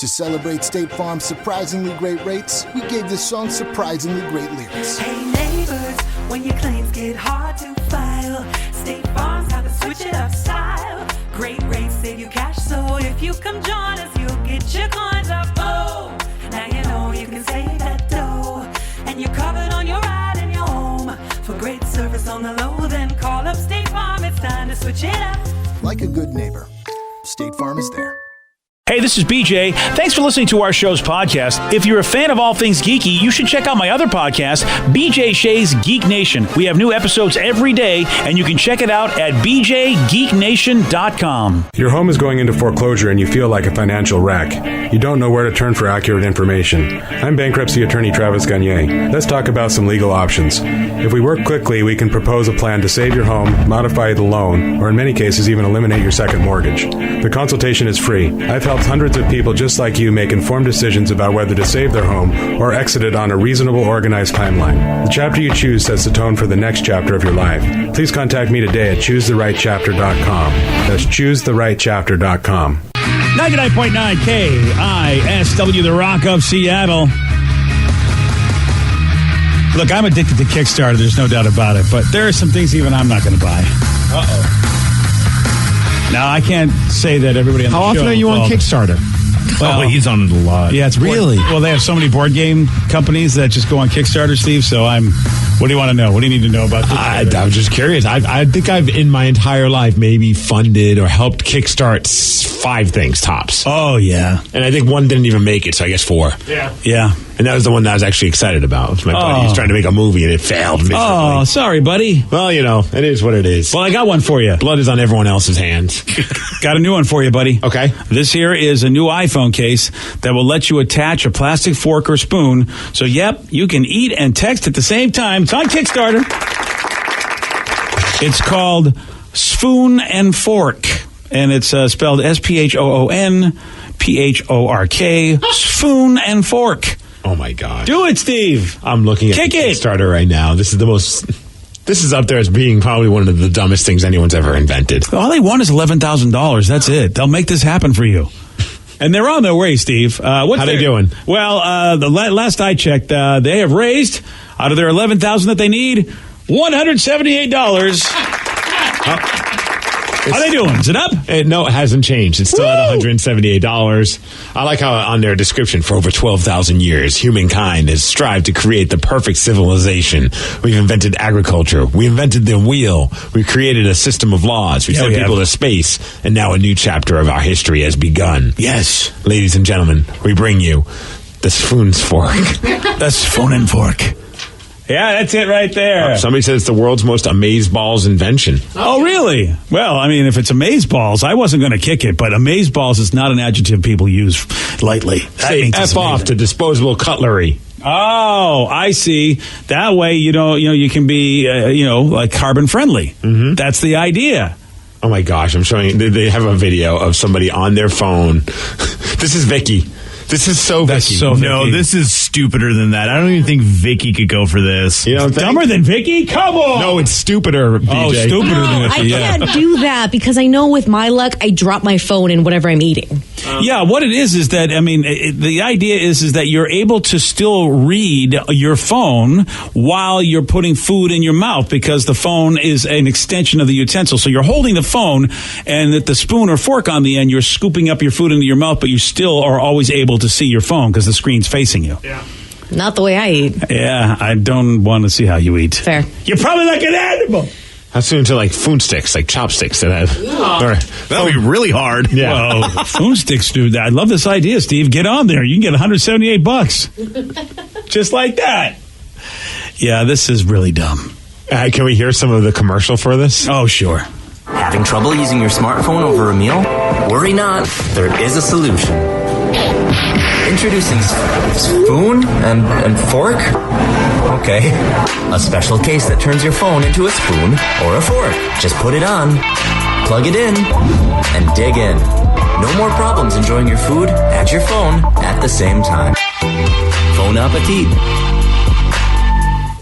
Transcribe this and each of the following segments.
To celebrate State Farm's surprisingly great rates, we gave this song surprisingly great lyrics. Hey neighbors, when your claims get hard to file, State Farm's got the switch it up style. Great rates save you cash, so if you come join us, you'll get your coins up. Oh, now you know you can save that dough, and you're covered on your ride and your home. For great service on the low, then call up State Farm. It's time to switch it up. Like a good neighbor, State Farm is there. Hey, this is BJ. Thanks for listening to our show's podcast. If you're a fan of all things geeky, you should check out my other podcast, BJ Shea's Geek Nation. We have new episodes every day, and you can check it out at bjgeeknation.com. Your home is going into foreclosure and you feel like a financial wreck. You don't know where to turn for accurate information. I'm bankruptcy attorney Travis Gagne. Let's talk about some legal options. If we work quickly, we can propose a plan to save your home, modify the loan, or in many cases even eliminate your second mortgage. The consultation is free. I've helped hundreds of people just like you make informed decisions about whether to save their home or exit it on a reasonable, organized timeline. The chapter you choose sets the tone for the next chapter of your life. Please contact me today at choosetherightchapter.com. That's choosetherightchapter.com. 99.9 KISW, the Rock of Seattle. Look, I'm addicted to Kickstarter, there's no doubt about it, but there are some things even I'm not going to buy. Uh-oh. Now, I can't say that everybody on the show... How often are you on Kickstarter? Well, he's on it a lot. Yeah, it's really... Well, they have so many board game companies that just go on Kickstarter, Steve, so I'm... What do you want to know? What do you need to know about Kickstarter? I'm just curious. I think I've, in my entire life, maybe funded or helped kickstart 5 things, tops. Oh, yeah. And I think one didn't even make it, so I guess 4. Yeah. And that was the one that I was actually excited about. It was my buddy. He was trying to make a movie, and it failed miserably. Oh, sorry, buddy. Well, you know, it is what it is. Well, I got one for you. Blood is on everyone else's hands. Got a new one for you, buddy. Okay. This here is a new iPhone case that will let you attach a plastic fork or spoon. So, yep, you can eat and text at the same time. It's on Kickstarter. It's called Spoon and Fork. And it's spelled SPHOONPHORK. Spoon and Fork. Oh, my God. Do it, Steve. I'm looking at Kickstarter right now. This is up there as being probably one of the dumbest things anyone's ever invented. All they want is $11,000. That's it. They'll make this happen for you. And they're on their way, Steve. How they doing? Well, the last I checked, they have raised, out of their $11,000 that they need, $178. How they doing? Is it up? No, it hasn't changed. It's still at $178. I like how on their description, for over 12,000 years, humankind has strived to create the perfect civilization. We've invented agriculture. We invented the wheel. We created a system of laws. We sent people to space. And now a new chapter of our history has begun. Yes. Ladies and gentlemen, we bring you the Spoon's Fork. The Spoon and Fork. Yeah, that's it right there. Somebody says it's the world's most amazeballs invention. Oh, really? Well, I mean, if it's amazeballs, I wasn't going to kick it, but amazeballs is not an adjective people use lightly. Say F off to disposable cutlery. Oh, I see. That way, you can be, like carbon friendly. Mm-hmm. That's the idea. Oh my gosh, I'm showing. They have a video of somebody on their phone. This is Vicky. This is so Vicky. No, this is stupider than that. I don't even think Vicky could go for this. You know, dumber than Vicky? Come on! No, it's stupider, BJ. Oh, stupider than Vicky, I can't do that because I know with my luck, I drop my phone in whatever I'm eating. Yeah, what it is that, I mean, the idea is that you're able to still read your phone while you're putting food in your mouth because the phone is an extension of the utensil. So you're holding the phone and at the spoon or fork on the end, you're scooping up your food into your mouth, but you still are always able to see your phone because the screen's facing you. Yeah. Not the way I eat. Yeah, I don't want to see how you eat. Fair. You're probably like an animal. How soon to like food sticks, like chopsticks that have? That'll be really hard. Yeah. Well, food sticks, dude. I love this idea, Steve. Get on there. You can get $178. Just like that. Yeah, this is really dumb. Can we hear some of the commercial for this? Oh, sure. Having trouble using your smartphone over a meal? Worry not, there is a solution. Introducing Spoon and Fork? Okay. A special case that turns your phone into a spoon or a fork. Just put it on, plug it in, and dig in. No more problems enjoying your food and your phone at the same time. Bon appetit.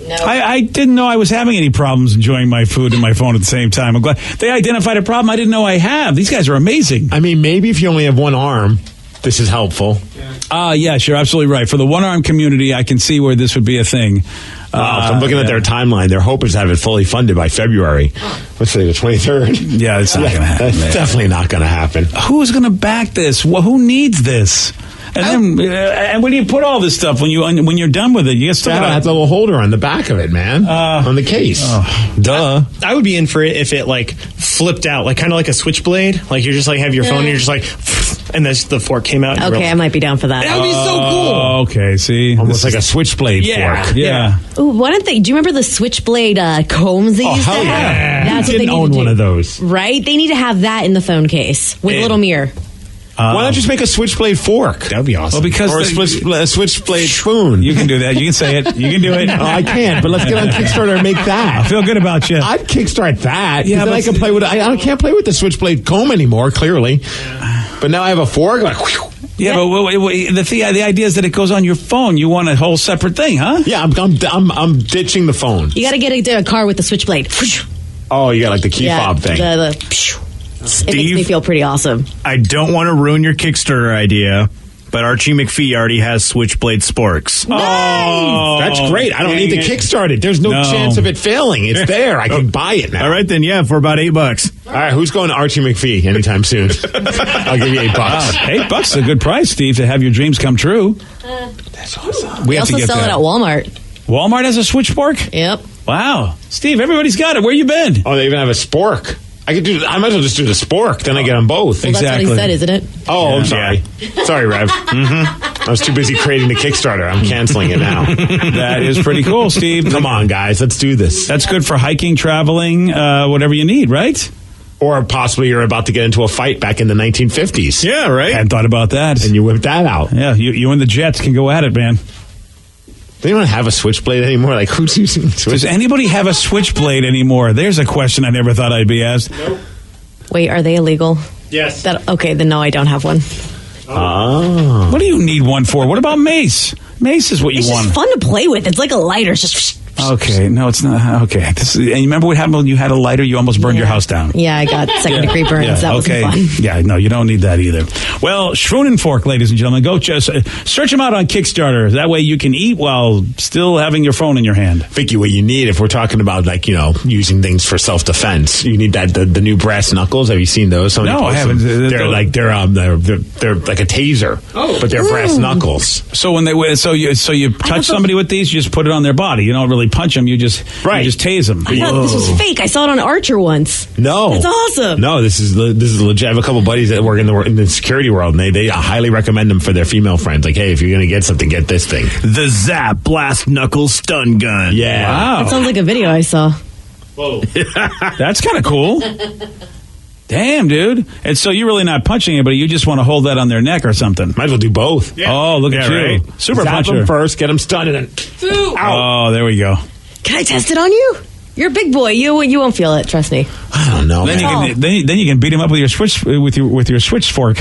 No. I didn't know I was having any problems enjoying my food and my phone at the same time. I'm glad they identified a problem I didn't know I have. These guys are amazing. I mean, maybe if you only have one arm, this is helpful. Yes, you're absolutely right. For the one-arm community, I can see where this would be a thing. So I'm looking at their timeline. Their hope is to have it fully funded by February. Let's say the 23rd. Yeah, it's not going to happen. That's definitely not going to happen. Who's going to back this? Well, who needs this? And then, and where do you put all this stuff when you're done with it? You still have the little holder on the back of it, man, on the case. Duh. I would be in for it if it like flipped out, like kind of like a switchblade. Like you're just like have your phone and you're just like, and the fork came out. Okay, I might be down for that. That would be so cool. Okay, see, almost like a switchblade fork. Yeah. Ooh, why don't they? Do you remember the switchblade combs they used to have? Yeah. That's what they didn't need own to do. one of those, right? They need to have that in the phone case with a little mirror. Why not just make a switchblade fork? That would be awesome. Well, because or a switchblade spoon. You can do that. You can say it. You can do it. No, I can't. But let's get on Kickstarter and make that. I feel good about you. I'd kickstart that. Yeah, then but I can play with. I can't play with the switchblade comb anymore. Clearly, but now I have a fork. Like, whew. Yeah, but the idea is that it goes on your phone. You want a whole separate thing, huh? Yeah, I'm ditching the phone. You got to get a car with the switchblade. Oh, you got like the key fob thing. It makes me feel pretty awesome. I don't want to ruin your Kickstarter idea, but Archie McPhee already has switchblade sporks. Nice. Oh, that's great. I don't need to kickstart it. There's no chance of it failing. It's there. I can buy it now. All right, then, for about $8. All right, who's going to Archie McPhee anytime soon? I'll give you $8. Wow, $8 is a good price, Steve, to have your dreams come true. That's awesome. We also sell it at Walmart. Walmart has a switch fork? Yep. Wow. Steve, everybody's got it. Where you been? Oh, they even have a spork. I might as well just do the spork. Then I get them both. Well, exactly. That's what he said, isn't it? Oh, I'm sorry. Sorry, Rev. I was too busy creating the Kickstarter. I'm canceling it now. That is pretty cool, Steve. Come on, guys. Let's do this. That's good for hiking, traveling, whatever you need, right? Or possibly you're about to get into a fight back in the 1950s. Yeah, right? I hadn't thought about that. And you whip that out. Yeah, you and the Jets can go at it, man. They don't have a switchblade anymore. Like, who's using a switchblade? Does anybody have a switchblade anymore? There's a question I never thought I'd be asked. Nope. Wait, are they illegal? Yes. Okay, then no, I don't have one. Oh. What do you need one for? What about mace? Mace is what you It's want. just fun to play with. It's like a lighter. It's just... Okay, no, it's not. Okay. And you remember what happened when you had a lighter? You almost burned your house down. Yeah, I got second-degree burns. Yeah, that wasn't fun. Yeah, no, you don't need that either. Well, Schroon and Fork, ladies and gentlemen, go just search them out on Kickstarter. That way you can eat while still having your phone in your hand. Vicky, what you need, if we're talking about using things for self-defense, you need that the new brass knuckles. Have you seen those? No, I haven't. They're like a taser, but they're brass knuckles. So when you touch somebody with these, you just put it on their body. You don't really punch them. You just tase them. I thought this was fake. I saw it on Archer once. No, that's awesome. No, this is legit. I have a couple buddies that work in the security world, and they highly recommend them for their female friends. Like, hey, if you're gonna get something, get this thing. The Zap Blast Knuckles Stun Gun. Yeah, wow. That sounds like a video I saw. Whoa, that's kind of cool. Damn, dude. And so you're really not punching anybody. You just want to hold that on their neck or something. Might as well do both. Yeah. Oh, look at you. Right. Super Zap puncher. them first, get them stunned, and then... Oh, there we go. Can I test it on you? You're a big boy. You won't feel it. Trust me. I don't know. Then you can beat him up with your switch fork.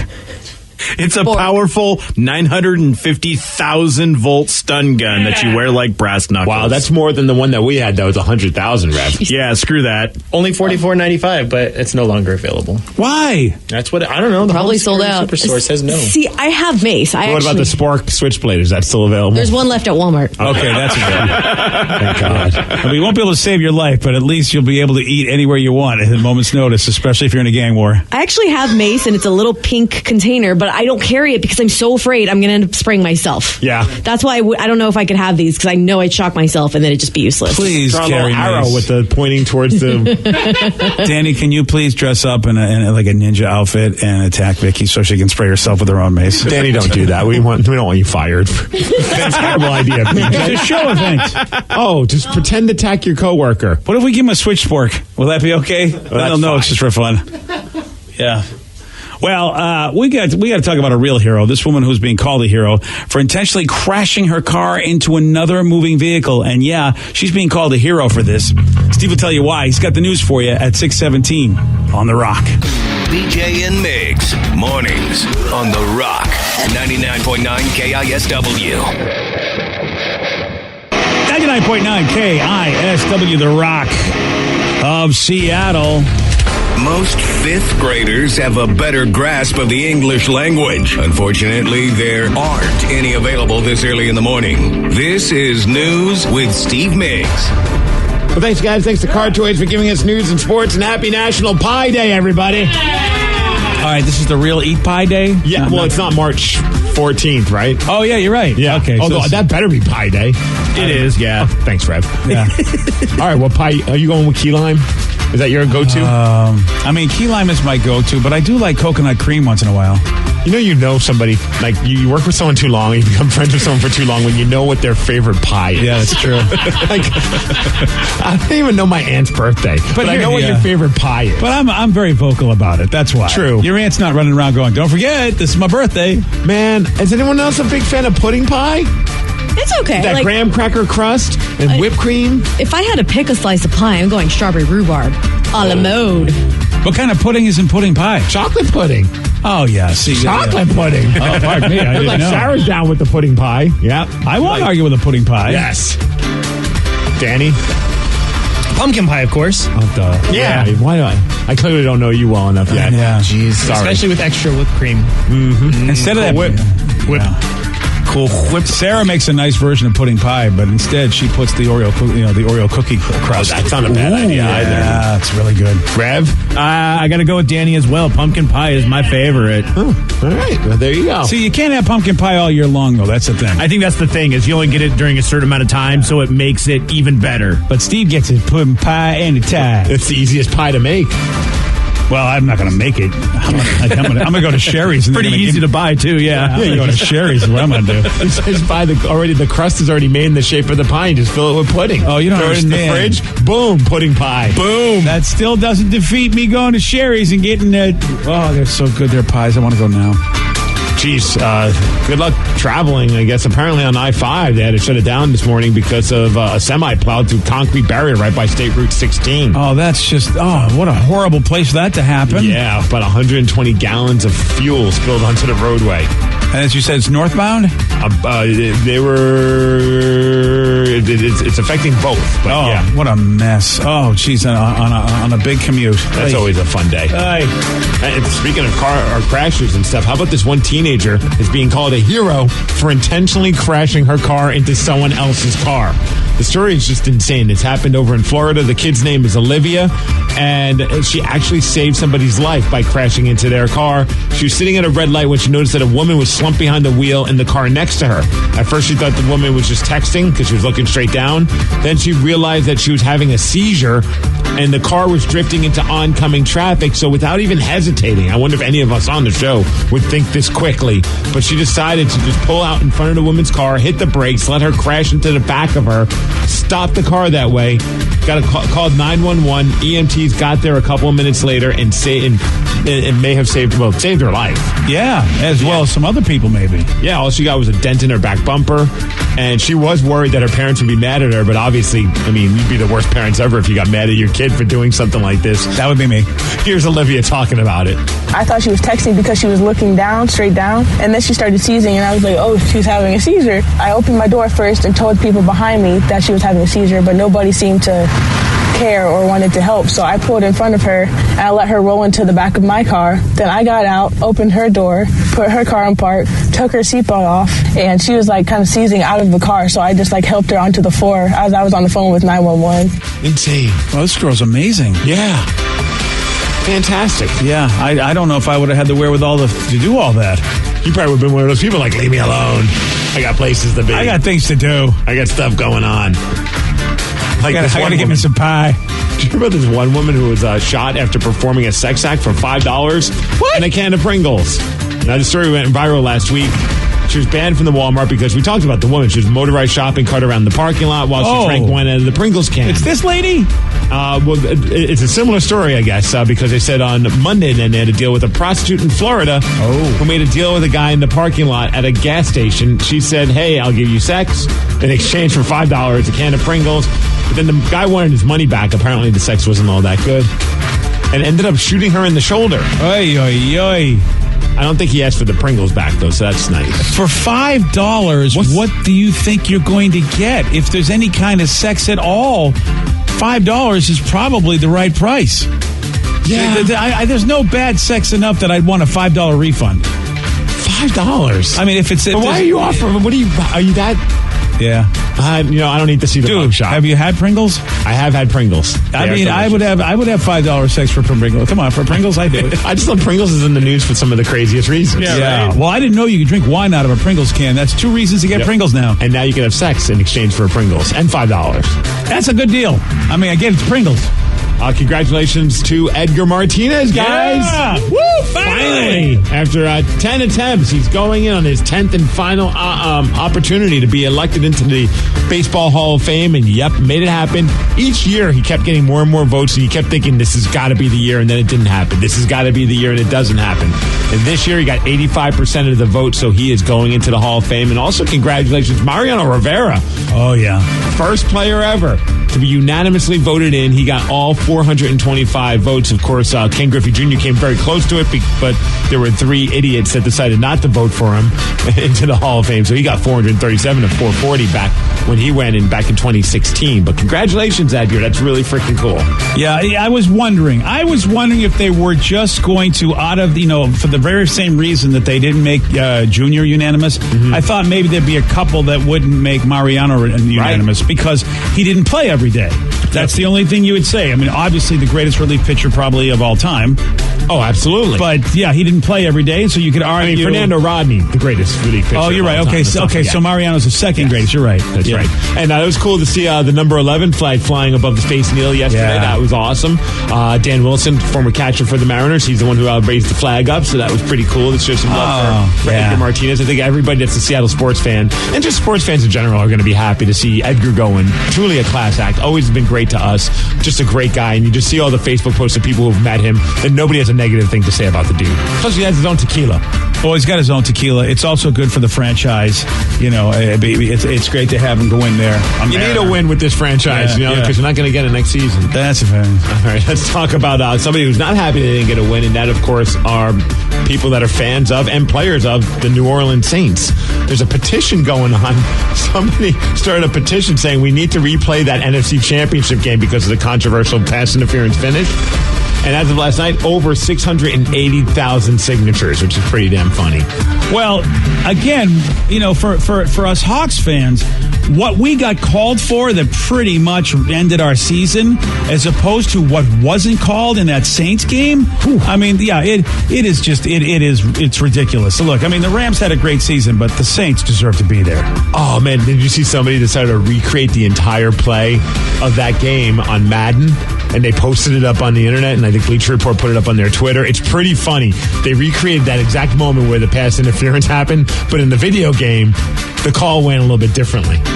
It's a powerful 950,000 volt stun gun that you wear like brass knuckles. Wow, that's more than the one that we had. That was 100,000 rev. Yeah, screw that. only $44.95, but it's no longer available. Why? That's what I don't know. The Probably sold out. Superstore says no. See, I have mace. What about the Spork Switchblade? Is that still available? There's one left at Walmart. Okay, that's good. Thank God. And we won't be able to save your life, but at least you'll be able to eat anywhere you want at a moment's notice, especially if you're in a gang war. I actually have mace, and it's a little pink container, but I don't carry it because I'm so afraid I'm going to end up spraying myself. Yeah. That's why I don't know if I could have these, because I know I'd shock myself and then it'd just be useless. Please Draw a carry little arrow mace. with the pointing towards the... Danny, can you please dress up in like a ninja outfit and attack Vicky so she can spray herself with her own mace? Danny, don't do that. We don't want you fired. That's a terrible idea. It's a show event. Oh, just pretend to attack your coworker. What if we give him a switch fork? Will that be okay? Then they'll know fine. it's just for fun. Yeah. Well, we got to talk about a real hero. This woman who's being called a hero for intentionally crashing her car into another moving vehicle. And yeah, she's being called a hero for this. Steve will tell you why. He's got the news for you at 6:17 on The Rock. BJ and Migs, mornings on The Rock, 99.9 KISW. 99.9 KISW, The Rock of Seattle. Most fifth graders have a better grasp of the English language. Unfortunately, there aren't any available this early in the morning. This is News with Steve Miggs. Well, thanks, guys. Thanks to Car Toys for giving us news and sports, and happy National Pie Day, everybody. All right, this is the real Eat Pie Day? Yeah, well, it's not March 14th, right? Oh, yeah, you're right. Yeah. Okay. Although that better be Pie Day. It is, yeah. Oh, thanks, Rev. Yeah. All right, what pie? Are you going with key lime? Is that your go-to? I mean, key lime is my go-to, but I do like coconut cream once in a while. You know somebody, like you work with someone too long, you become friends with someone for too long when you know what their favorite pie is. Yeah, that's true. Like, I don't even know my aunt's birthday, but I know what your favorite pie is. But I'm very vocal about it. That's why. True. Your aunt's not running around going, don't forget, this is my birthday. Man, is anyone else a big fan of pudding pie? It's okay. That graham cracker crust and whipped cream? If I had to pick a slice of pie, I'm going strawberry rhubarb a la mode. What kind of pudding is in pudding pie? Chocolate pudding. Oh, yeah. See, Chocolate pudding. Oh, pardon me. I didn't like know. Sarah's down with the pudding pie. Yeah. I won't argue with a pudding pie. Yes. Danny? Pumpkin pie, of course. Oh, duh. Yeah. Why do I clearly don't know you well enough yet. Yeah. Jeez. Sorry. Especially with extra whipped cream. Mm-hmm. Instead of that whip. Cool whip. Sarah makes a nice version of pudding pie, but instead she puts the Oreo cookie crust. That's not a bad idea either. Yeah, it's really good. Rev? I got to go with Danny as well. Pumpkin pie is my favorite. Oh, all right. Well, there you go. See, you can't have pumpkin pie all year long, though. That's the thing. I think that's the thing, is you only get it during a certain amount of time, so it makes it even better. But Steve gets his pudding pie anytime. It's the easiest pie to make. Well, I'm not going to make it. I'm going to go to Sherry's. And Pretty easy to buy, too, yeah. Yeah, you go to Sherry's is what I'm going to do. Just buy the crust is already made in the shape of the pie and just fill it with pudding. Oh, you don't Throw it in the understand. fridge. Boom, pudding pie. Boom. That still doesn't defeat me going to Sherry's and getting they're so good, their pies. I want to go now. Jeez, good luck traveling. I guess apparently on I-5 they had to shut it down this morning because of a semi plowed through concrete barrier right by State Route 16. Oh, that's just, what a horrible place for that to happen. Yeah, about 120 gallons of fuel spilled onto the roadway. And as you said, it's northbound? They were, it's affecting both. But yeah. What a mess. Oh, geez, on a big commute. That's always a fun day. And speaking of car or crashes and stuff, how about this one teenager is being called a hero for intentionally crashing her car into someone else's car? The story is just insane. It's happened over in Florida. The kid's name is Olivia, and she actually saved somebody's life by crashing into their car. She was sitting at a red light when she noticed that a woman was slumped behind the wheel in the car next to her. At first, she thought the woman was just texting because she was looking straight down. Then she realized that she was having a seizure, and the car was drifting into oncoming traffic. So without even hesitating, I wonder if any of us on the show would think this quickly, but she decided to just pull out in front of the woman's car, hit the brakes, let her crash into the back of her, stop the car that way, called 911. EMTs got there a couple of minutes later and may have saved her life. Yeah, as well as some other people maybe. Yeah, all she got was a dent in her back bumper, and she was worried that her parents would be mad at her, but obviously, I mean, you'd be the worst parents ever if you got mad at your kid for doing something like this. That would be me. Here's Olivia talking about it. I thought she was texting because she was looking down, straight down, and then she started seizing, and I was like, oh, she's having a seizure. I opened my door first and told people behind me that she was having a seizure, but nobody seemed to care or wanted to help, so I pulled in front of her and I let her roll into the back of my car. Then I got out, opened her door, put her car in park, took her seatbelt off, and she was like kind of seizing out of the car, so I just like helped her onto the floor as I was on the phone with 911. Insane. Well, this girl's amazing. Yeah. Fantastic. Yeah, I don't know if I would have had the wherewithal to do all that. You probably would have been one of those people like, leave me alone. I got places to be. I got things to do. I got stuff going on. Like I got to get me some pie. Do you remember this one woman who was shot after performing a sex act for $5 and a can of Pringles? Now, the story went viral last week. She was banned from the Walmart because we talked about the woman. She was motorized shopping cart around the parking lot while she drank one out of the Pringles can. It's this lady? Well, it's a similar story, I guess, because they said on Monday then they had to deal with a prostitute in Florida who made a deal with a guy in the parking lot at a gas station. She said, hey, I'll give you sex in exchange for $5, a can of Pringles. But then the guy wanted his money back. Apparently the sex wasn't all that good. And ended up shooting her in the shoulder. Oy, oy, oy. I don't think he asked for the Pringles back, though, so that's nice. For $5, what do you think you're going to get? If there's any kind of sex at all, $5 is probably the right price. Yeah. There's no bad sex enough that I'd want a $5 refund. $5? I mean, if it's... But why are you offering? Are you that... Yeah. I don't need to see the mug shot. Have you had Pringles? I have had Pringles. I would have $5 sex for Pringles. Come on, for Pringles, I do it. I just love Pringles is in the news for some of the craziest reasons. Yeah. Right? Well, I didn't know you could drink wine out of a Pringles can. That's 2 reasons to get Pringles now. And now you can have sex in exchange for Pringles and $5. That's a good deal. I mean, again, it's Pringles. Congratulations to Edgar Martinez, guys. Yeah. Woo, finally. After 10 attempts, he's going in on his 10th and final opportunity to be elected into the Baseball Hall of Fame. And, made it happen. Each year, he kept getting more and more votes, and he kept thinking, this has got to be the year, and then it didn't happen. This has got to be the year, and it doesn't happen. And this year, he got 85% of the votes, so he is going into the Hall of Fame. And also, congratulations, Mariano Rivera. Oh, yeah. First player ever to be unanimously voted in. He got all 425 votes. Of course, Ken Griffey Jr. came very close to it, but there were 3 idiots that decided not to vote for him into the Hall of Fame. So he got 437 of 440 back when he went in back in 2016. But congratulations, Edgar. That's really freaking cool. Yeah, I was wondering if they were just going to, for the very same reason that they didn't make Junior unanimous. Mm-hmm. I thought maybe there'd be a couple that wouldn't make Mariano unanimous because he didn't play every day. That's the only thing you would say. I mean, obviously the greatest relief pitcher probably of all time. Oh, absolutely. But yeah, he didn't play every day, so you could argue. I mean, Fernando Rodney, the greatest relief pitcher. Oh, you're right. Okay, so Mariano's the second greatest. You're right. That's right. And it was cool to see the number 11 flag flying above the Space Needle yesterday. Yeah. That was awesome. Dan Wilson, former catcher for the Mariners, he's the one who raised the flag up, so that was pretty cool to show some love for Edgar Martinez. I think everybody that's a Seattle sports fan, and just sports fans in general, are going to be happy to see Edgar going. Truly a class act. Always been great to us. Just a great guy. And you just see all the Facebook posts of people who've met him, and nobody has a negative thing to say about the dude. Plus, he has his own tequila. Well, he's got his own tequila. It's also good for the franchise. It's great to have him go in there. You need a win with this franchise, because you're not going to get it next season. That's a fair. All right, let's talk about somebody who's not happy they didn't get a win, and that, of course, are people that are fans of and players of the New Orleans Saints. There's a petition going on. Somebody started a petition saying we need to replay that NFC Championship game because of the controversial pass interference finish. And as of last night, over 680,000 signatures, which is pretty damn funny. Well, again, for us Hawks fans, what we got called for that pretty much ended our season, as opposed to what wasn't called in that Saints game. I mean, it's ridiculous. So look, I mean, the Rams had a great season, but the Saints deserve to be there. Oh man, did you see somebody decided to recreate the entire play of that game on Madden? And they posted it up on the internet, and I think Bleacher Report put it up on their Twitter. It's pretty funny. They recreated that exact moment where the pass interference happened, but in the video game, the call went a little bit differently. Breeze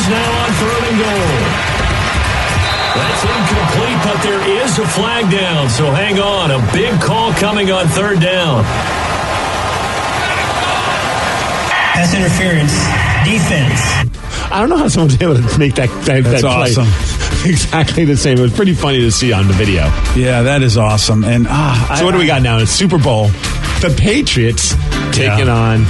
now on 3rd and goal. That's incomplete, but there is a flag down, so hang on. A big call coming on 3rd down. Pass interference. Defense. I don't know how someone's able to make that That's play awesome. exactly the same. It was pretty funny to see on the video. Yeah, that is awesome. And so what do we got now? It's Super Bowl. The Patriots taking on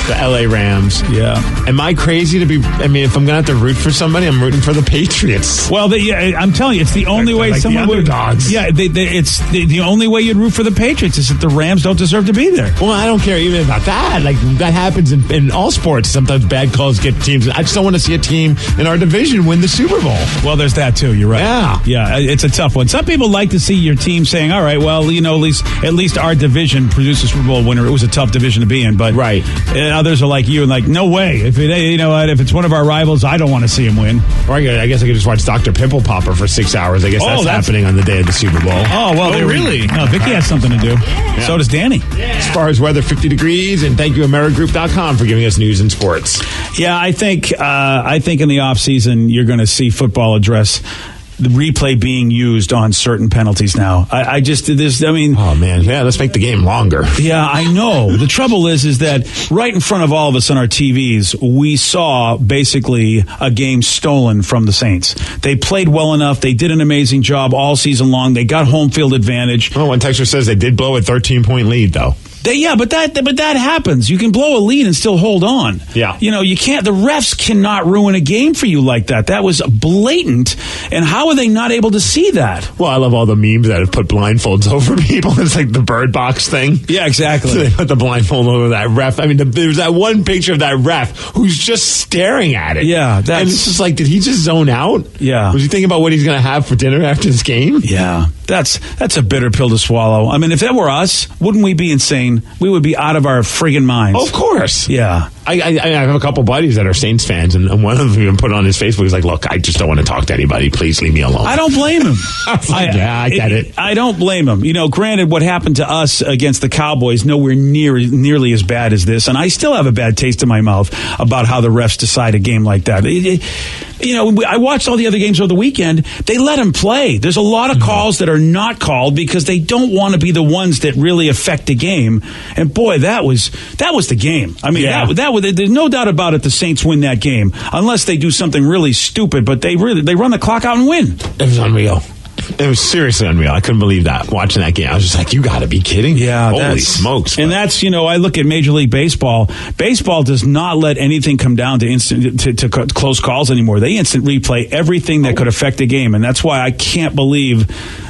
the LA Rams. Yeah. Am I crazy to be? I mean, if I'm going to have to root for somebody, I'm rooting for the Patriots. Well, I'm telling you, it's the only way someone would. Yeah, it's the only way you'd root for the Patriots is that the Rams don't deserve to be there. Well, I don't care even about that. Like, that happens in all sports. Sometimes bad calls get teams. I just don't want to see a team in our division win the Super Bowl. Well, there's that too. You're right. Yeah, it's a tough one. Some people like to see your team saying, "All right, well, at least our division produced a Super Bowl winner." It was a tough division to be in, but right. And others are like you and like, no way. If it's one of our rivals, I don't want to see him win. Or I guess I could just watch Dr. Pimple Popper for 6 hours. I guess that's happening on the day of the Super Bowl. Oh, well, really? No, Vicky has something to do. Yeah. So does Danny. Yeah. As far as weather, 50 degrees, and thank you, AmeriGroup.com, for giving us news and sports. Yeah, I think in the offseason, you're going to see football address the replay being used on certain penalties now. Oh, man. Yeah, let's make the game longer. Yeah, I know. The trouble is that right in front of all of us on our TVs, we saw basically a game stolen from the Saints. They played well enough. They did an amazing job all season long. They got home field advantage. Oh, one texter says they did blow a 13-point lead, though. But that happens. You can blow a lead and still hold on. Yeah. You can't. The refs cannot ruin a game for you like that. That was blatant. And how are they not able to see that? Well, I love all the memes that have put blindfolds over people. It's like the bird box thing. Yeah, exactly. So they put the blindfold over that ref. I mean, there's that one picture of that ref who's just staring at it. Yeah, and it's just like, did he just zone out? Yeah. Was he thinking about what he's going to have for dinner after this game? Yeah, that's a bitter pill to swallow. I mean, if that were us, wouldn't we be insane? We would be out of our friggin' minds. Oh, of course. Yeah. I have a couple buddies that are Saints fans, and one of them even put on his Facebook, he's like, look, I just don't want to talk to anybody. Please leave me alone. I don't blame him. I get it. I don't blame him. Granted, what happened to us against the Cowboys nowhere nearly as bad as this, and I still have a bad taste in my mouth about how the refs decide a game like that. I watched all the other games over the weekend. They let him play. There's a lot of calls that are not called because they don't want to be the ones that really affect the game. And boy, that was the game. I mean, there's no doubt about it. The Saints win that game unless they do something really stupid. But they run the clock out and win. It was unreal. It was seriously unreal. I couldn't believe that watching that game. I was just like, you got to be kidding. Yeah. Holy smokes. And that's, I look at Major League Baseball. Baseball does not let anything come down to close calls anymore. They instant replay everything that could affect the game. And that's why I can't believe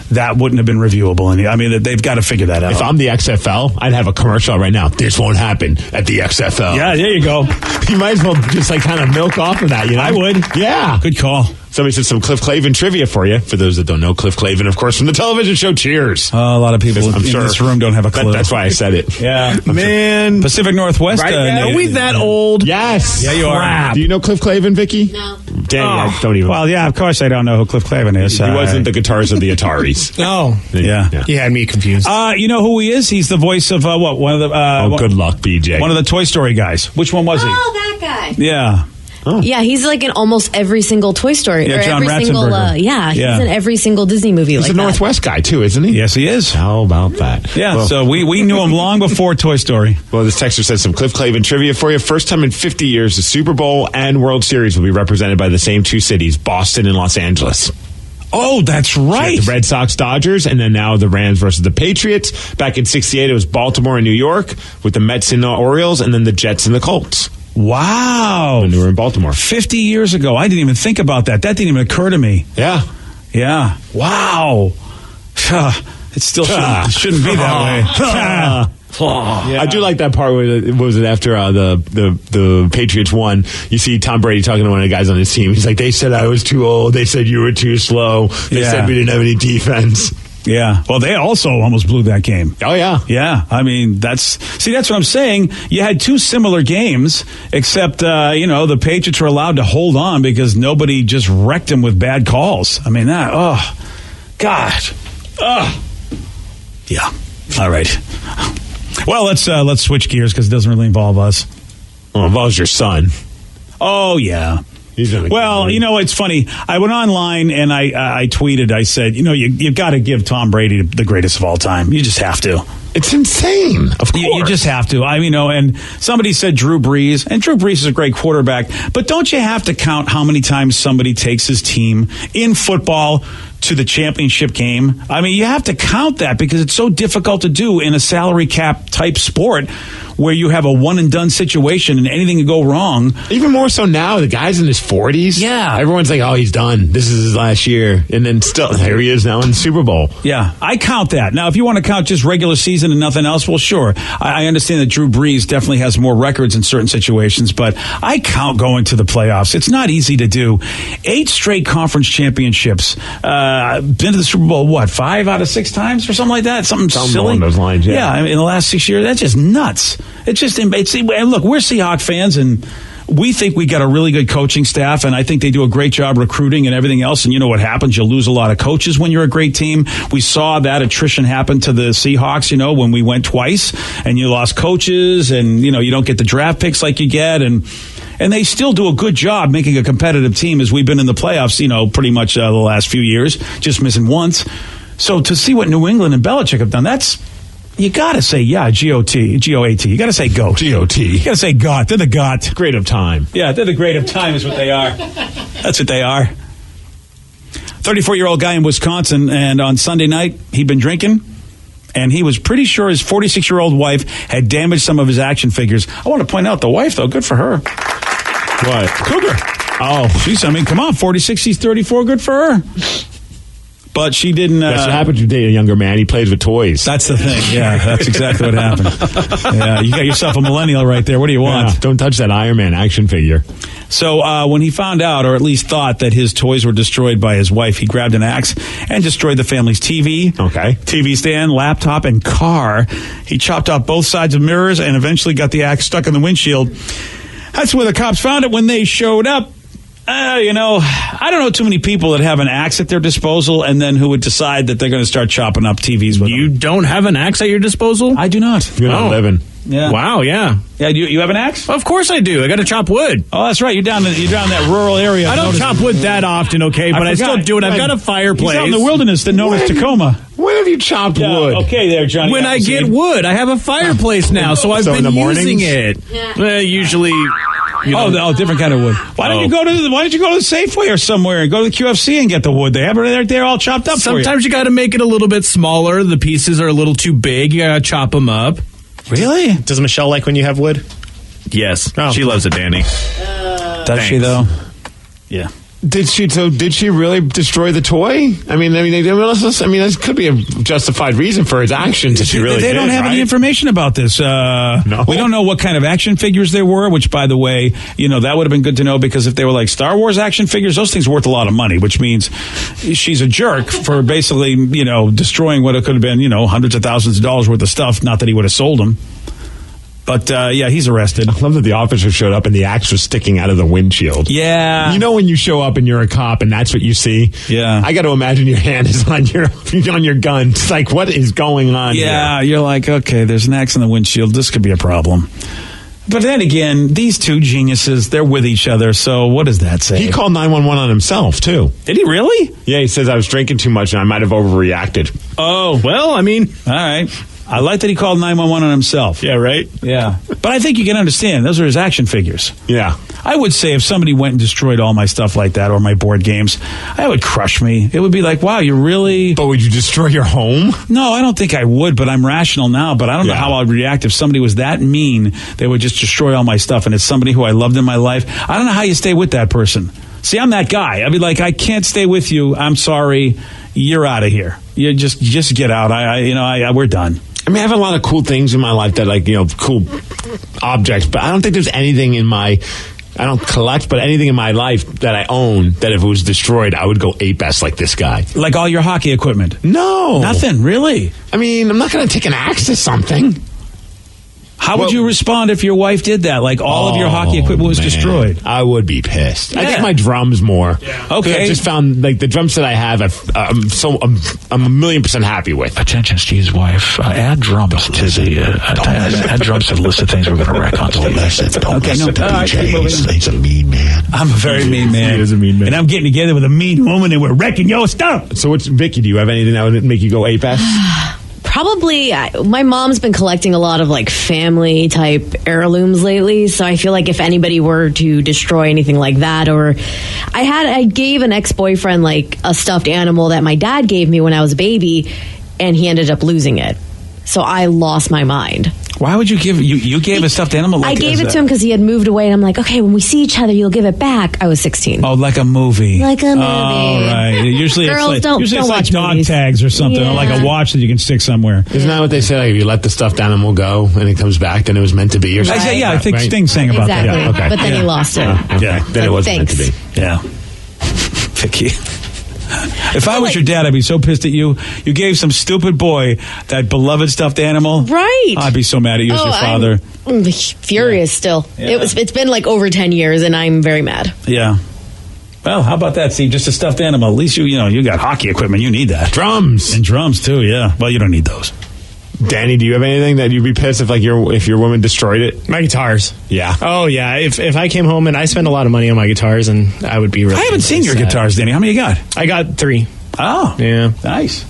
that wouldn't have been reviewable. I mean, they've got to figure that out. If I'm the XFL, I'd have a commercial right now. This won't happen at the XFL. Yeah, there you go. You might as well just kind of milk off of that, I would. Yeah. Good call. Somebody said some Cliff Clavin trivia for you. For those that don't know, Cliff Clavin, of course, from the television show Cheers. A lot of people in this room don't have a clue. That's why I said it. Yeah. Man. Pacific Northwest. Right, are we that old? Yes. Yeah, you are. Do you know Cliff Clavin, Vicky? No. Dang, I don't even. Well, yeah, of course I don't know who Cliff Clavin is. He wasn't the guitars of the Ataris. No. Yeah. You had me confused. You know who he is? He's the voice of one of the. Good luck, BJ. One of the Toy Story guys. Which one was he? Oh, that guy. Yeah. Oh. Yeah, he's like in almost every single Toy Story. Yeah, or John every single, Ratzenberger. he's in every single Disney movie He's like a that. Northwest guy, too, isn't he? Yes, he is. How about that? Yeah, well, so we knew him long before Toy Story. Well, this texter says some Cliff Clavin trivia for you. First time in 50 years, the Super Bowl and World Series will be represented by the same two cities, Boston and Los Angeles. Oh, that's right. The Red Sox, Dodgers, and then now the Rams versus the Patriots. Back in 68, it was Baltimore and New York with the Mets and the Orioles, and then the Jets and the Colts. Wow. When they were in Baltimore. 50 years ago. I didn't even think about that. That didn't even occur to me. Yeah. Yeah. Wow. It still shouldn't be that way. Yeah. I do like that part where after the Patriots won, you see Tom Brady talking to one of the guys on his team. He's like, they said I was too old. They said you were too slow. They said we didn't have any defense. Yeah. Well, they also almost blew that game. Oh, yeah. Yeah. I mean, that's what I'm saying. You had two similar games, except, the Patriots were allowed to hold on because nobody just wrecked them with bad calls. I mean, God. Yeah. All right. Well, let's switch gears because it doesn't really involve us. Well, it involves your son. Oh, yeah. Well, it's funny. I went online and I tweeted. I said, you've got to give Tom Brady the greatest of all time. You just have to. It's insane. Of course. You just have to. I mean, and somebody said Drew Brees, and Drew Brees is a great quarterback. But don't you have to count how many times somebody takes his team in football to the championship game? I mean, you have to count that because it's so difficult to do in a salary cap type sport where you have a one and done situation and anything can go wrong. Even more so now, the guy's in his 40s. Yeah. Everyone's like, oh, he's done. This is his last year. And then still, here he is now in the Super Bowl. Yeah, I count that. Now, if you want to count just regular season and nothing else, well, sure. I understand that Drew Brees definitely has more records in certain situations, but I count going to the playoffs. It's not easy to do. 8 straight conference championships. Been to the Super Bowl, 5 out of 6 times or something like that? Something silly. Along those lines, yeah. Yeah, in the last 6 years, that's just nuts. It's just, and look, we're Seahawks fans, and we think we got a really good coaching staff, and I think they do a great job recruiting and everything else. And you know what happens? You lose a lot of coaches when you're a great team. We saw that attrition happen to the Seahawks, when we went twice, and you lost coaches, and, you don't get the draft picks like you get, and they still do a good job making a competitive team as we've been in the playoffs, pretty much the last few years, just missing once. So to see what New England and Belichick have done, you got to say, G-O-T. You got to say GOAT. G-O-T. You got to say GOT. They're the GOT. Great of time. Yeah, they're the great of time is what they are. That's what they are. 34-year-old guy in Wisconsin, and on Sunday night, he'd been drinking, And he was pretty sure his 46-year-old wife had damaged some of his action figures. I want to point out the wife, though. Good for her. What? Cougar. Oh, come on. 46, he's 34. Good for her. But she didn't. That's what happens when you date a younger man. He plays with toys. That's the thing. Yeah, that's exactly what happened. Yeah, you got yourself a millennial right there. What do you want? Yeah, don't touch that Iron Man action figure. So when he found out, or at least thought, that his toys were destroyed by his wife, he grabbed an axe and destroyed the family's TV, TV stand, laptop, and car. He chopped off both sides of mirrors and eventually got the axe stuck in the windshield. That's where the cops found it when they showed up. I don't know too many people that have an axe at their disposal and then who would decide that they're going to start chopping up TVs with You them. don't have an axe at your disposal? I do not. You're not living. Yeah. Wow, yeah. Yeah, you have an axe? Of course I do. I got to chop wood. Oh, that's right. You're down that rural area. I don't chop wood that often, okay, but I still do it. I've got a fireplace. He's out in the wilderness that known as Tacoma. When have you chopped wood? Okay there, Johnny. When I get wood. I have a fireplace now, so I've been using it. Usually... different kind of wood. Why don't you go to the Safeway or somewhere and go to the QFC and get the wood? They have it there all chopped up. Sometimes you got to make it a little bit smaller. The pieces are a little too big. You got to chop them up. Really? Does Michelle like when you have wood? Yes, she loves it, Danny. Does she though? Yeah. Did she really destroy the toy? I mean, this could be a justified reason for his actions. If she really they don't have any information about this. No. We don't know what kind of action figures there were. Which, by the way, that would have been good to know, because if they were like Star Wars action figures, those things are worth a lot of money. Which means she's a jerk for basically destroying what it could have been hundreds of thousands of dollars worth of stuff. Not that he would have sold them. But, he's arrested. I love that the officer showed up and the axe was sticking out of the windshield. Yeah. When you show up and you're a cop and that's what you see? Yeah. I got to imagine your hand is on your gun. It's like, what is going on here? Yeah, you're like, okay, there's an axe in the windshield. This could be a problem. But then again, these two geniuses, they're with each other, so what does that say? He called 911 on himself, too. Did he really? Yeah, he says, I was drinking too much and I might have overreacted. Oh. Well, I mean... All right. I like that he called 911 on himself. Yeah, right? Yeah. But I think you can understand. Those are his action figures. Yeah. I would say if somebody went and destroyed all my stuff like that or my board games, that would crush me. It would be like, wow, you really... But would you destroy your home? No, I don't think I would, but I'm rational now. But I don't know how I'd react if somebody was that mean. They would just destroy all my stuff. And it's somebody who I loved in my life. I don't know how you stay with that person. See, I'm that guy. I'd be like, I can't stay with you. I'm sorry. You're out of here. You just get out. We're done. I mean, I have a lot of cool things in my life that, cool objects, but I don't think there's anything I don't collect, but anything in my life that I own that if it was destroyed, I would go ape-ass like this guy. Like all your hockey equipment? No. Nothing, really? I mean, I'm not going to take an axe to something. How would you respond if your wife did that? Like all of your hockey equipment was destroyed? I would be pissed. I think my drums more. Yeah. Okay. I just found the drums that I have, I'm 1,000,000% happy with. Attention, Steve's wife. Add drums to the add drums to the list of things we're going to wreck on Steve. Don't listen to DJ. He's a mean man. I'm a very mean man. He is a mean man. And I'm getting together with a mean woman and we're wrecking your stuff. So Vicky, do you have anything that would make you go ape-ass? Probably, my mom's been collecting a lot of family type heirlooms lately, so I feel like if anybody were to destroy anything like that, or I gave an ex-boyfriend a stuffed animal that my dad gave me when I was a baby, and he ended up losing it. So I lost my mind. Why would you give you gave a stuffed animal? I gave it to him because he had moved away, and I'm like, okay, when we see each other, you'll give it back. I was 16. Oh, like a movie. Like a movie. Oh, right. Usually Girls it's don't like watch dog movies. tags or something, or like a watch that you can stick somewhere. Isn't that what they say? Like, if you let the stuffed animal go and it comes back, then it was meant to be or something? I think Sting sang about exactly. that. Yeah, okay. But then he lost it. Yeah. Then it wasn't meant to be. Yeah. Vicky. If I was your dad, I'd be so pissed at you. You gave some stupid boy that beloved stuffed animal. Right. I'd be so mad at you as your father. I'm furious still. Yeah. It's been over 10 years, and I'm very mad. Yeah. Well, how about that, Steve? Just a stuffed animal. At least you got hockey equipment. You need that. Drums. And drums, too, yeah. Well, you don't need those. Danny, do you have anything that you'd be pissed if your woman destroyed it? My guitars. Yeah. Oh, yeah. If I came home and I spent a lot of money on my guitars, and I would be really I haven't seen your sad. guitars, Danny. How many you got? I got 3. Oh. Yeah. Nice.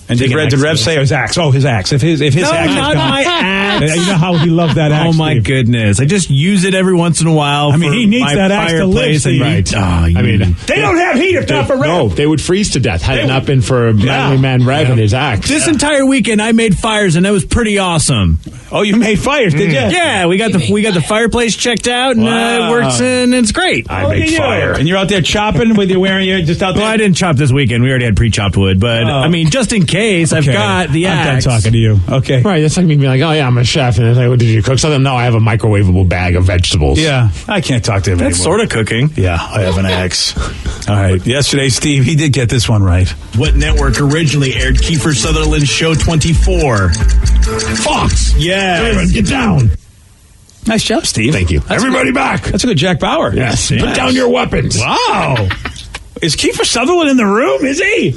And did Rev say his axe? Oh, his axe. If his axe is not gone. my axe. You know how he loved that axe. Oh my goodness! I just use it every once in a while. I mean, he needs that axe to live. Right. I mean, they don't have heat if not for Rev. No, they would freeze to death had it not been for manly man Rev and his axe. This entire weekend, I made fires, and that was pretty awesome. Oh, you made fires, did you? Yeah, we got the fireplace checked out, and it works, and it's great. I make fire, and you're out there chopping with your wearing your just out there. Well, I didn't chop this weekend. We already had pre-chopped wood, but I mean, just in case, I've got the axe. I'm done talking to you. Okay, right? That's like me being like, "Oh yeah, I'm a chef," and it's like, "Well, did you cook something?" No, I have a microwavable bag of vegetables. Yeah, I can't talk to him That's anymore. sort of cooking. Yeah, I have an axe. All right. Yesterday, Steve, he did get this one right. What network originally aired Kiefer Sutherland's show 24? Fox. Yeah. Everyone, get down. Nice job, Steve. Thank you. That's Everybody good. back. That's a good Jack Bauer. Yes. Put down your weapons. Wow. Is Kiefer Sutherland in the room? Is he?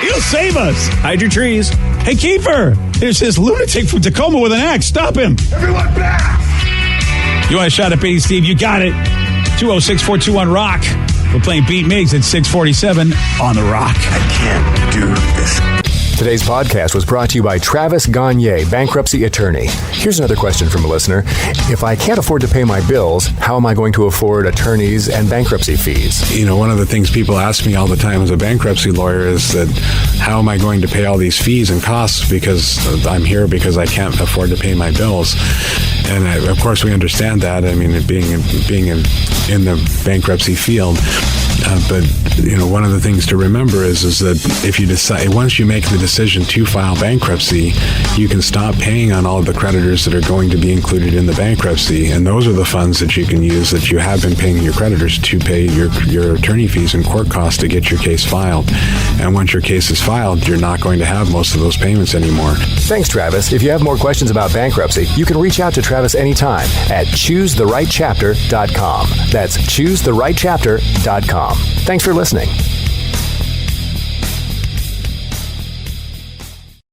He'll save us. Hide your trees. Hey, Kiefer. There's this lunatic from Tacoma with an axe. Stop him. Everyone back! You want a shot at beating Steve? You got it. 206-421-ROCK. We're playing Beat Migs at 647 on The Rock. I can't do this. Today's podcast was brought to you by Travis Gagne, bankruptcy attorney. Here's another question from a listener. If I can't afford to pay my bills, how am I going to afford attorneys and bankruptcy fees? You know, one of the things people ask me all the time as a bankruptcy lawyer is that how am I going to pay all these fees and costs because I'm here because I can't afford to pay my bills? And of course, we understand that. I mean, being in the bankruptcy field. But you know, one of the things to remember is that if you decide, once you make the decision to file bankruptcy, you can stop paying on all of the creditors that are going to be included in the bankruptcy, and those are the funds that you can use that you have been paying your creditors to pay your attorney fees and court costs to get your case filed. And once your case is filed, you're not going to have most of those payments anymore. Thanks, Travis. If you have more questions about bankruptcy, you can reach out to Travis anytime at ChooseTheRightChapter.com. That's ChooseTheRightChapter.com. Thanks for listening.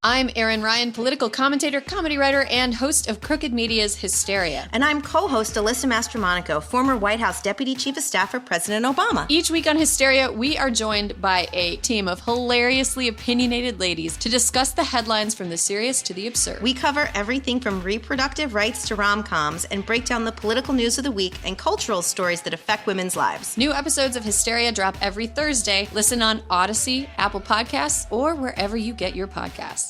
I'm Erin Ryan, political commentator, comedy writer, and host of Crooked Media's Hysteria. And I'm co-host Alyssa Mastromonaco, former White House Deputy Chief of Staff for President Obama. Each week on Hysteria, we are joined by a team of hilariously opinionated ladies to discuss the headlines from the serious to the absurd. We cover everything from reproductive rights to rom-coms and break down the political news of the week and cultural stories that affect women's lives. New episodes of Hysteria drop every Thursday. Listen on Odyssey, Apple Podcasts, or wherever you get your podcasts.